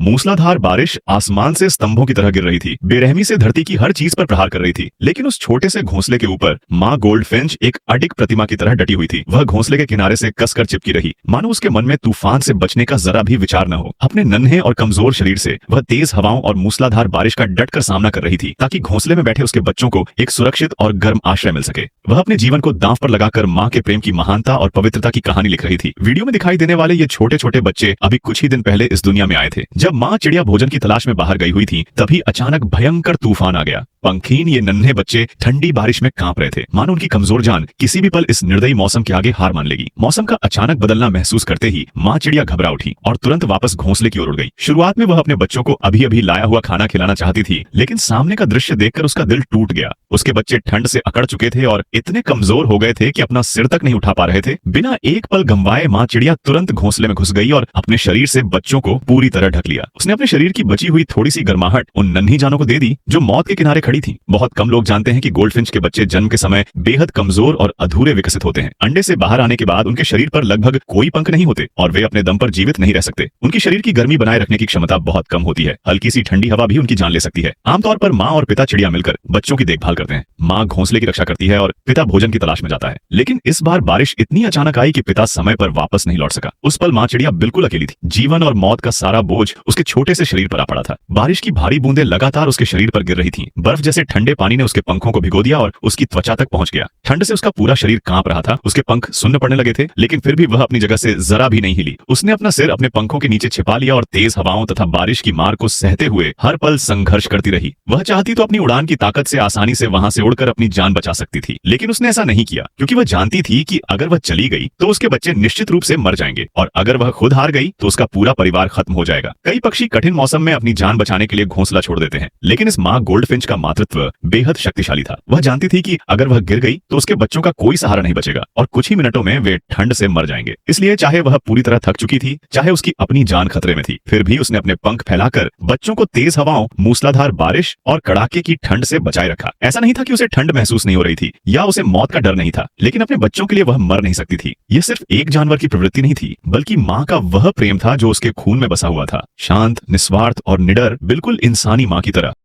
मूसलाधार बारिश आसमान से स्तंभों की तरह गिर रही थी, बेरहमी से धरती की हर चीज पर प्रहार कर रही थी। लेकिन उस छोटे से घोंसले के ऊपर माँ गोल्डफिंच एक अडिग प्रतिमा की तरह डटी हुई थी। वह घोंसले के किनारे से कसकर चिपकी रही, मानो उसके मन में तूफान से बचने का जरा भी विचार न हो। अपने नन्हे और कमजोर शरीर से वह तेज हवाओं और मूसलाधार बारिश का डटकर सामना कर रही थी, ताकि घोंसले में बैठे उसके बच्चों को एक सुरक्षित और गर्म आश्रय मिल सके। वह अपने जीवन को दांव पर लगाकर माँ के प्रेम की महानता और पवित्रता की कहानी लिख रही थी। वीडियो में दिखाई देने वाले ये छोटे छोटे बच्चे अभी कुछ ही दिन पहले इस दुनिया में आए थे। जब माँ चिड़िया भोजन की तलाश में बाहर गई हुई थी, तभी अचानक भयंकर तूफान आ गया। पंखीन ये नन्हे बच्चे ठंडी बारिश में कांप रहे थे, मानो उनकी कमजोर जान किसी भी पल इस निर्दयी मौसम के आगे हार मान लेगी। मौसम का अचानक बदलना महसूस करते ही माँ चिड़िया घबरा उठी और तुरंत वापस घोंसले की ओर उड़ गई। शुरुआत में वह अपने बच्चों को अभी अभी लाया हुआ खाना खिलाना चाहती थी, लेकिन सामने का दृश्य देखकर उसका दिल टूट गया। उसके बच्चे ठंड से अकड़ चुके थे और इतने कमजोर हो गए थे कि अपना सिर तक नहीं उठा पा रहे थे। बिना एक पल गंवाए माँ चिड़िया तुरंत घोंसले में घुस गई और अपने शरीर से बच्चों को पूरी तरह ढक लिया। उसने अपने शरीर की बची हुई थोड़ी सी गर्माहट उन नन्ही जानों को दे दी जो मौत के किनारे खड़ी थी। बहुत कम लोग जानते हैं कि गोल्डफिंच के बच्चे जन्म के समय बेहद कमजोर और अधूरे विकसित होते हैं। अंडे से बाहर आने के बाद उनके शरीर पर लगभग कोई पंख नहीं होते और वे अपने दम पर जीवित नहीं रह सकते। उनकी शरीर की गर्मी बनाए रखने की क्षमता बहुत कम होती है। हल्की सी ठंडी हवा भी उनकी जान ले सकती है। आमतौर पर माँ और पिता चिड़िया मिलकर बच्चों की देखभाल करते हैं। माँ घोंसले की रक्षा करती है और पिता भोजन की तलाश में जाता है। लेकिन इस बार बारिश इतनी अचानक आई कि पिता समय पर वापस नहीं लौट सका। उस पल माँ चिड़िया बिल्कुल अकेली थी। जीवन और मौत का सारा बोझ उसके छोटे से शरीर पर आ पड़ा था। बारिश की भारी बूंदें लगातार उसके शरीर पर गिर रही थीं। बर्फ जैसे ठंडे पानी ने उसके पंखों को भिगो दिया और उसकी त्वचा तक पहुंच गया। ठंड से उसका पूरा शरीर कांप रहा था। उसके पंख सुन्न पड़ने लगे थे, लेकिन फिर भी वह अपनी जगह से जरा भी नहीं हिली। उसने अपना सिर अपने पंखों के नीचे छिपा लिया और तेज हवाओं तथा बारिश की मार को सहते हुए हर पल संघर्ष करती रही। वह चाहती तो अपनी उड़ान की ताकत से आसानी से वहां से उड़कर अपनी जान बचा सकती थी, लेकिन उसने ऐसा नहीं किया, क्योंकि वह जानती थी कि अगर वह चली गई तो उसके बच्चे निश्चित रूप से मर जाएंगे और अगर वह खुद हार गई तो उसका पूरा परिवार खत्म हो जाएगा। कई पक्षी कठिन मौसम में अपनी जान बचाने के लिए घोंसला छोड़ देते हैं, लेकिन इस माँ गोल्डफिंच का मातृत्व बेहद शक्तिशाली था। वह जानती थी कि अगर वह गिर गई तो उसके बच्चों का कोई सहारा नहीं बचेगा और कुछ ही मिनटों में वे ठंड से मर जाएंगे। इसलिए चाहे वह पूरी तरह थक चुकी थी, चाहे उसकी अपनी जान खतरे में थी, फिर भी उसने अपने पंख फैलाकर बच्चों को तेज हवाओं, मूसलाधार बारिश और कड़ाके की ठंड से बचाए रखा। ऐसा नहीं था कि उसे ठंड महसूस नहीं हो रही थी या उसे मौत का डर नहीं था, लेकिन अपने बच्चों के लिए वह मर नहीं सकती थी। यह सिर्फ एक जानवर की प्रवृत्ति नहीं थी, बल्कि माँ का वह प्रेम था जो उसके खून में बसा हुआ था। शांत, निस्वार्थ और निडर, बिल्कुल इंसानी माँ की तरह।